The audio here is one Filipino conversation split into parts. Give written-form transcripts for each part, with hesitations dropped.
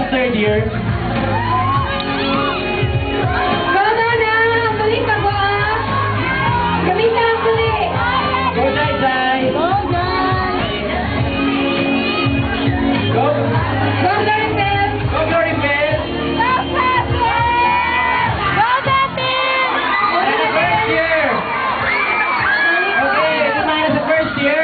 third year. Go, Nana! Ang galing ka ba? Galing ka ang galing! Go, Jai Jai! Go, Jai! Go! Go, Dorifel! Go, Glory Bell! Go, Pepin! Go, Pepin! Wala na first year! Okay, kumain na sa first year.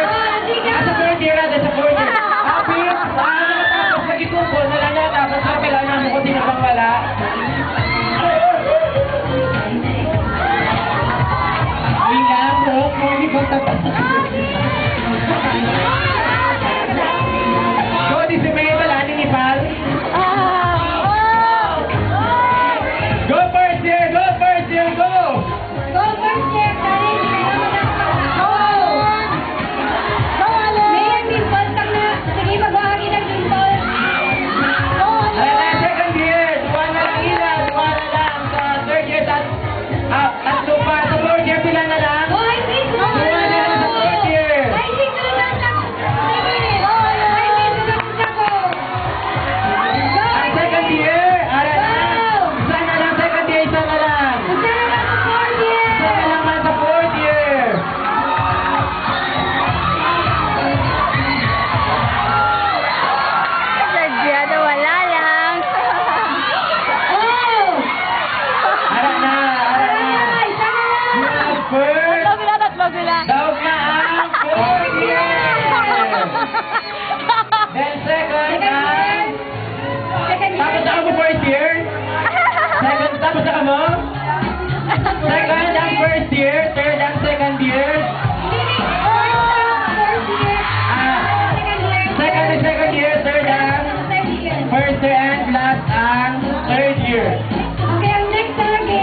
Sa third year natin, sa fourth year. Happy? Nakatapos sa gitupon, wala na tapos na kailangan mo kung tinapang wala. Wala, bro. Kung hindi ko tapos. Go, di si May wala ni Pal. Go first year! Go first year! Go!